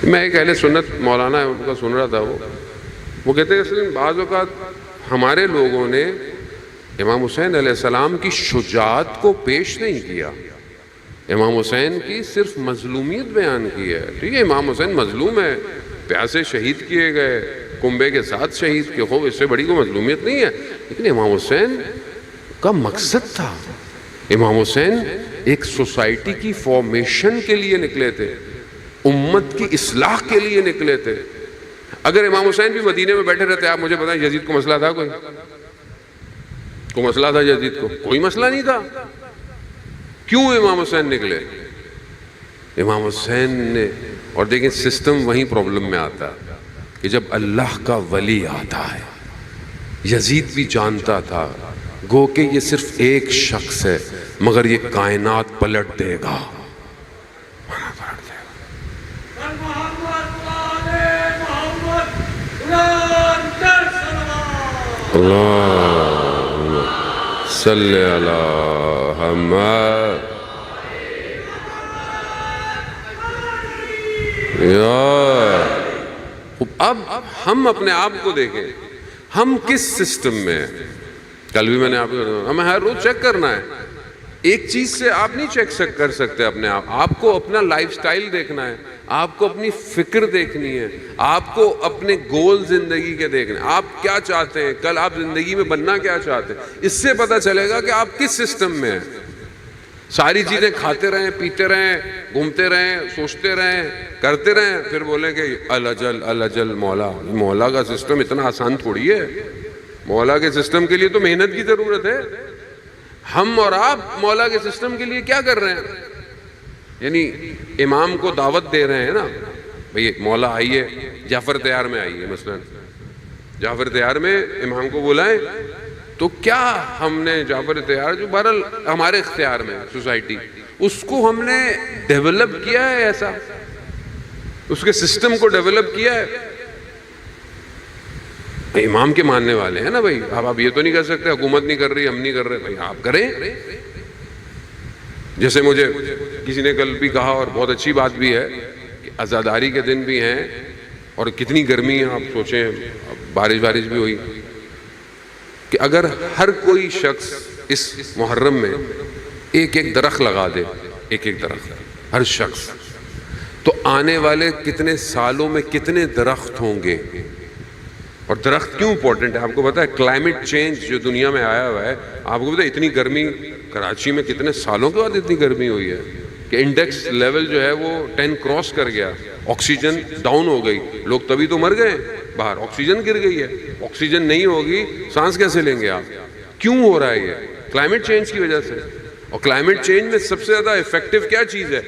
میں ایک اہل سنت مولانا ہے ان کا سن رہا تھا، وہ کہتے ہیں کہ بعض اوقات ہمارے لوگوں نے امام حسین علیہ السلام کی شجاعت کو پیش نہیں کیا، امام حسین کی صرف مظلومیت بیان کی ہے. ٹھیک ہے، امام حسین مظلوم ہے، پیاسے شہید کیے گئے، کنبے کے ساتھ شہید کیے، خوب اس سے بڑی کوئی مظلومیت نہیں ہے. لیکن امام حسین کا مقصد تھا، امام حسین ایک سوسائٹی کی فارمیشن کے لیے نکلے تھے، امت کی اصلاح کے لیے نکلے تھے. اگر امام حسین بھی مدینے میں بیٹھے رہتے، آپ مجھے بتائیں یزید کو مسئلہ تھا؟ کوئی مسئلہ تھا یزید کو؟ کوئی مسئلہ نہیں تھا. کیوں امام حسین نکلے؟ امام حسین نے، اور دیکھیں سسٹم وہیں پرابلم میں آتا ہے کہ جب اللہ کا ولی آتا ہے، یزید بھی جانتا تھا گو کہ یہ صرف ایک شخص ہے مگر یہ کائنات پلٹ دے گا. اللہم صلی علی محمد. اب ہم اپنے آپ کو دیکھیں، ہم کس سسٹم میں ہیں. کل بھی میں نے آپ کو، ہمیں ہر روز چیک کرنا ہے. ایک چیز سے آپ نہیں چیک کر سکتے اپنے آپ کو اپنا لائف سٹائل دیکھنا ہے، آپ کو اپنی فکر دیکھنی ہے، آپ کو اپنے گول زندگی کے دیکھنے ہیں. آپ کیا چاہتے ہیں، کل آپ زندگی میں بننا کیا چاہتے ہیں، اس سے پتہ چلے گا کہ آپ کس سسٹم میں ہیں. ساری چیزیں کھاتے رہیں، پیتے رہیں، گھومتے رہیں، سوچتے رہیں، کرتے رہیں، پھر بولیں کہ الاجل مولا کا سسٹم اتنا آسان تھوڑی ہے. مولا کے سسٹم کے لیے تو محنت کی ضرورت ہے. ہم اور آپ مولا کے سسٹم کے لیے کیا کر رہے ہیں؟ یعنی امام کو دعوت دے رہے ہیں نا، بھئی مولا آئیے جعفر تیار میں آئیے، مثلا جعفر تیار میں امام کو بلائیں، تو کیا ہم نے جعفر تیار جو بہرحال ہمارے اختیار میں سوسائٹی، اس کو ہم نے ڈیولپ کیا ہے، ایسا اس کے سسٹم کو ڈیولپ کیا ہے. امام کے ماننے والے ہیں نا بھائی، آپ یہ تو نہیں کر سکتے حکومت نہیں کر رہی ہم نہیں کر رہے. بھائی آپ کریں. جیسے مجھے کسی نے کل بھی کہا، اور بہت اچھی بات بھی ہے، کہ عزاداری کے دن بھی ہیں اور کتنی گرمی ہے، آپ سوچیں بارش بھی ہوئی، کہ اگر ہر کوئی شخص اس محرم میں ایک ایک درخت لگا دے، ایک ایک درخت ہر شخص، تو آنے والے کتنے سالوں میں کتنے درخت ہوں گے. اور درخت کیوں امپورٹنٹ ہے آپ کو پتا ہے؟ کلائمیٹ چینج جو دنیا میں آیا ہوا ہے، آپ کو پتا ہے اتنی گرمی کراچی میں کتنے سالوں کے بعد اتنی گرمی ہوئی ہے کہ انڈیکس لیول جو ہے وہ 10 کراس کر گیا، آکسیجن ڈاؤن ہو گئی، لوگ تبھی تو مر گئے باہر، آکسیجن گر گئی ہے. آکسیجن نہیں ہوگی سانس کیسے لیں گے آپ؟ کیوں ہو رہا ہے یہ؟ کلائمیٹ چینج کی وجہ سے. اور کلائمیٹ چینج میں سب سے زیادہ افیکٹو کیا چیز ہے؟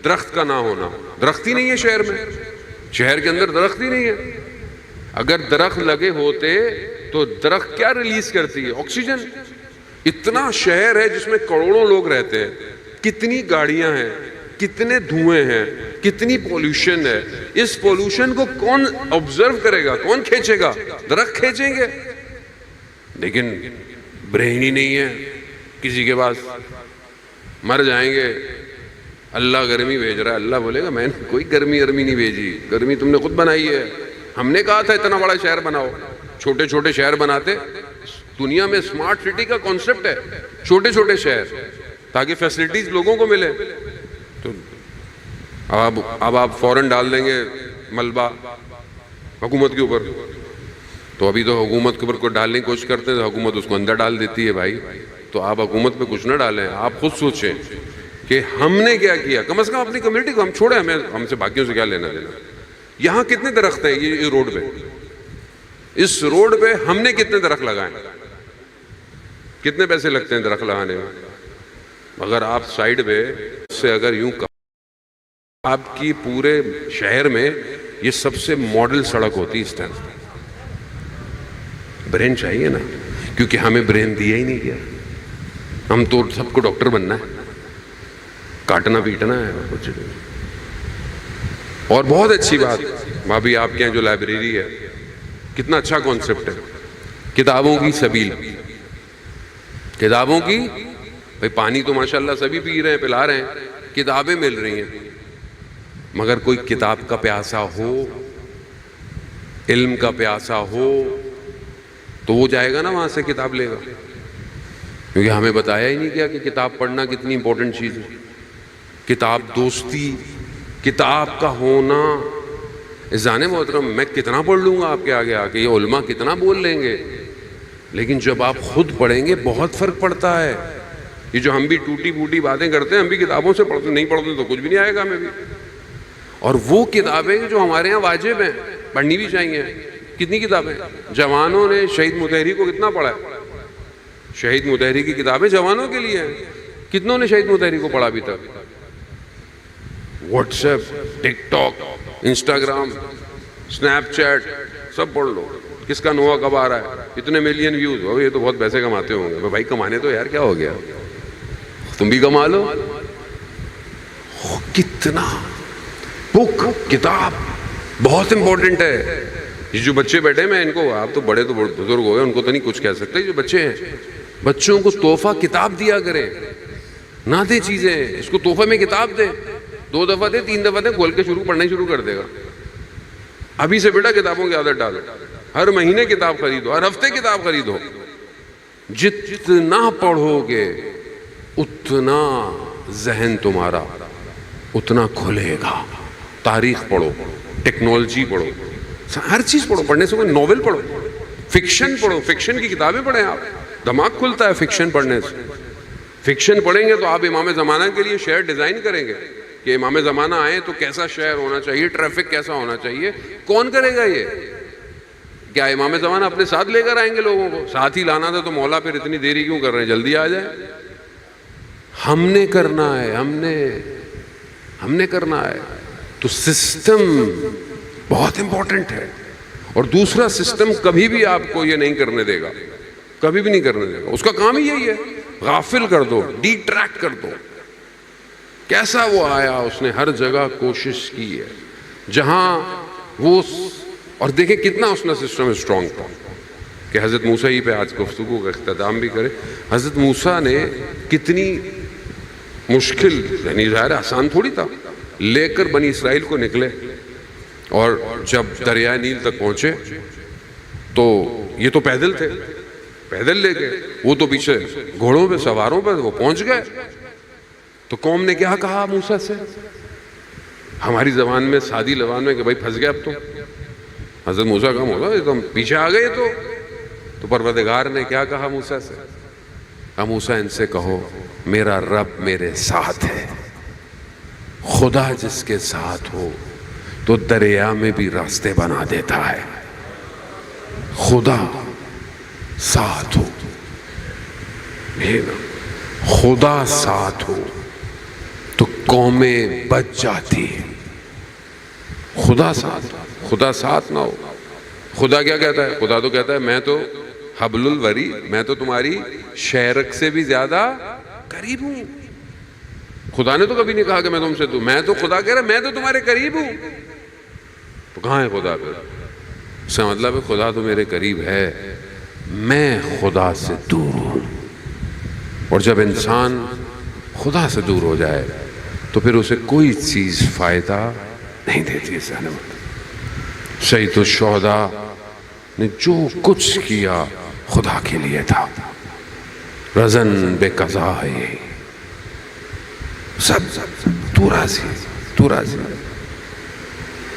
درخت کا نہ ہونا. درخت ہی نہیں ہے شہر میں، شہر کے اندر درخت ہی نہیں ہے. اگر درخت لگے ہوتے تو درخت کیا ریلیز کرتی ہے؟ آکسیجن. اتنا شہر ہے جس میں کروڑوں لوگ رہتے ہیں، کتنی گاڑیاں ہیں، کتنے دھوئیں ہیں، کتنی پولوشن ہے. اس پولوشن کو کون آبزرو کرے گا، کون کھینچے گا؟ درخت کھینچیں گے. لیکن برین ہی نہیں ہے کسی کے پاس، مر جائیں گے. اللہ گرمی بھیج رہا ہے، اللہ بولے گا میں نے کوئی گرمی نہیں بھیجی، گرمی تم نے خود بنائی ہے. ہم نے کہا تھا اتنا بڑا شہر بناؤ، چھوٹے چھوٹے شہر بناتے. دنیا میں سمارٹ سٹی کا کانسیپٹ ہے، چھوٹے چھوٹے شہر تاکہ فیسلٹیز لوگوں کو ملے. تو اب آپ فوراً ڈال دیں گے ملبہ حکومت کے اوپر. تو ابھی تو حکومت کے اوپر کو ڈالنے کی کوشش کرتے ہیں تو حکومت اس کو اندر ڈال دیتی ہے. بھائی تو آپ حکومت پہ کچھ نہ ڈالیں، آپ خود سوچیں کہ ہم نے کیا کیا. کم از کم اپنی کمیونٹی کو ہم چھوڑیں، ہم سے باقیوں سے کیا لینا دینا. یہاں کتنے درخت ہیں یہ روڈ پہ، اس روڈ پہ ہم نے کتنے درخت لگائے؟ کتنے پیسے لگتے ہیں درخت لگانے میں؟ اگر آپ سائیڈ پہ سے اگر یوں کہا، آپ کی پورے شہر میں یہ سب سے ماڈل سڑک ہوتی اس ٹائم. برین چاہیے نا، کیونکہ ہمیں برین دیا ہی نہیں گیا. ہم تو سب کو ڈاکٹر بننا ہے، کاٹنا پیٹنا ہے اور کچھ نہیں. اور بہت اچھی بات بھابھی آپ کے یہاں جو لائبریری ہے، کتنا اچھا کانسیپٹ ہے. کتابوں کی سبیل، کتابوں کی، بھئی پانی تو ماشاءاللہ سبھی پی رہے ہیں، پلا رہے ہیں، کتابیں مل رہی ہیں. مگر کوئی کتاب کا پیاسا ہو، علم کا پیاسا ہو، تو وہ جائے گا نا وہاں سے کتاب لے گا، کیونکہ ہمیں بتایا ہی نہیں کیا کہ کتاب پڑھنا کتنی امپورٹنٹ چیز ہے. کتاب دوستی، کتاب کا ہونا. اذان محترم میں کتنا پڑھ لوں گا آپ کے آگے آ کے، یہ علماء کتنا بول لیں گے، لیکن جب آپ خود پڑھیں گے بہت فرق پڑتا ہے. یہ جو ہم بھی ٹوٹی پھوٹی باتیں کرتے ہیں، ہم بھی کتابوں سے پڑھتے، نہیں پڑھتے تو کچھ بھی نہیں آئے گا ہمیں بھی. اور وہ کتابیں جو ہمارے ہاں واجب ہیں، پڑھنی بھی چاہیے. کتنی کتابیں جوانوں نے شہید مطہری کو کتنا پڑھا ہے؟ شہید مطہری کی کتابیں جوانوں کے لیے ہیں. کتنوں نے شہید مطہری کو پڑھا ابھی تک؟ واٹس ایپ، ٹک ٹاک، انسٹاگرام، سنیپ چیٹ، سب پڑھ لو. کس کا نوا کب آ رہا ہے، اتنے ملین ویوز. یہ تو بہت پیسے کماتے ہوں گے. بھائی کمانے تو یار کیا ہو گیا، تم بھی کما لو. کتنا بک، کتاب بہت امپورٹنٹ ہے. یہ جو بچے بیٹھے میں ان کو، آپ تو بڑے تو بزرگ ہو گئے، ان کو تو نہیں کچھ کہہ سکتے. جو بچے ہیں، بچوں کو تحفہ کتاب دیا کریں، نہ دے چیزیں. اس کو تحفے میں کتاب دے، 2 دفعہ دے، 3 دفعہ دے، کھول کے پڑھنا شروع کر دے گا. ابھی سے بیٹا کتابوں کی عادت ڈالو. ہر مہینے کتاب خریدو، ہر ہفتے کتاب خریدو. جتنا پڑھو گے اتنا ذہن تمہارا اتنا کھلے گا. تاریخ پڑھو، ٹیکنالوجی پڑھو، ہر چیز پڑھو. پڑھنے سے کوئی ناول پڑھو، فکشن پڑھو، فکشن کی کتابیں پڑھیں. آپ دماغ کھلتا ہے فکشن پڑھنے سے. فکشن پڑھیں گے تو آپ امام زمانہ کے لیے شہر ڈیزائن کریں گے کہ امام زمانہ آئے تو کیسا شہر ہونا چاہیے، ٹریفک کیسا ہونا چاہیے. کون کرے گا یہ؟ کیا امام زمانہ اپنے ساتھ لے کر آئیں گے لوگوں کو؟ ساتھ ہی لانا تھا تو مولا پھر اتنی دیری کیوں کر رہے ہیں، جلدی آ جائے. ہم نے کرنا ہے، ہم نے کرنا ہے. تو سسٹم بہت امپورٹنٹ ہے. اور دوسرا سسٹم کبھی بھی آپ کو یہ نہیں کرنے دے گا، کبھی بھی نہیں کرنے دے گا. اس کا کام ہی یہی ہے، غافل کر دو، ڈی ٹریکٹ کر دو. کیسا وہ آیا، اس نے ہر جگہ کوشش کی ہے جہاں وہ. اور دیکھیں کتنا اس نے سسٹم اسٹرانگ تھا کہ حضرت موسیٰ ہی پہ آج گفتگو کا اختتام بھی کرے. حضرت موسیٰ نے کتنی مشکل، یعنی ظاہر آسان تھوڑی تھا، لے کر بنی اسرائیل کو نکلے. اور جب دریائے نیل تک پہنچے تو یہ تو پیدل تھے، پیدل لے گئے. وہ تو پیچھے گھوڑوں پہ سواروں پہ وہ پہنچ گئے. تو قوم نے کیا کہا موسیٰ سے؟ ہماری زبان میں، سادی زبان میں، کہ بھائی پھنس گئے اب تو. حضرت موسیٰ کا موسیٰ یہ تو ہم پیچھے آ گئے. تو پروردگار نے کیا کہا موسیٰ سے؟ موسیٰ ان سے کہو میرا رب میرے ساتھ ہے. خدا جس کے ساتھ ہو تو دریا میں بھی راستے بنا دیتا ہے. خدا ساتھ ہو، خدا ساتھ ہو تو قومیں بچ جاتی ہیں. خدا ساتھ نہ ہو. خدا کیا کہتا ہے؟ خدا تو کہتا ہے میں تو حبل الوری، میں تو تمہاری شہرک سے بھی زیادہ قریب ہوں. خدا نے تو کبھی نہیں کہا کہ میں تم سے دور. میں تو خدا کہہ رہا میں تو تمہارے قریب ہوں. تو کہاں ہے خدا پھر؟ اس کا مطلب ہے خدا تو میرے قریب ہے، میں خدا سے دور ہوں. اور جب انسان خدا سے دور ہو جائے تو پھر اسے کوئی چیز فائدہ نہیں دیتی. سید الشہداء نے جو کچھ کیا خدا کے لیے تھا. رزن بے قضا ہے، سب تو راضی.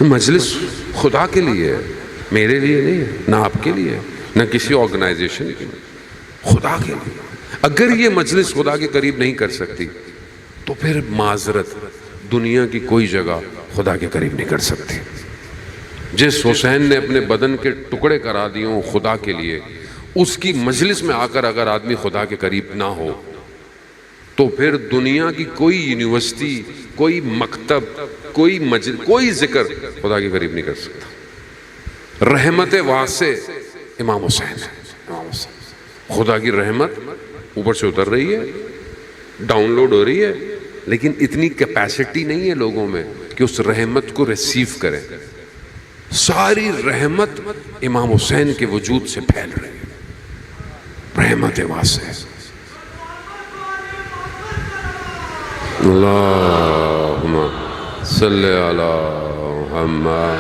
مجلس خدا کے لیے، میرے لیے نہیں ہے، نہ آپ کے لیے، نہ کسی آرگنائزیشن کے لیے، خدا کے لیے. اگر یہ مجلس خدا کے قریب نہیں کر سکتی تو پھر معذرت، دنیا کی کوئی جگہ خدا کے قریب نہیں کر سکتی. جس حسین نے اپنے بدن کے ٹکڑے کرا دیے ہوں خدا کے لیے، اس کی مجلس میں آ کر اگر آدمی خدا کے قریب نہ ہو تو پھر دنیا کی کوئی یونیورسٹی، کوئی مکتب، کوئی مجلس، کوئی ذکر خدا کے قریب نہیں کر سکتا. رحمت واسع امام حسین ہے. خدا کی رحمت اوپر سے اتر رہی ہے، ڈاؤن لوڈ ہو رہی ہے، لیکن اتنی کیپیسٹی نہیں ہے لوگوں میں کہ اس رحمت کو ریسیو کریں. ساری رحمت امام حسین کے وجود سے پھیل رہی ہے. رحمت واسع. اللہم صلی علی محمد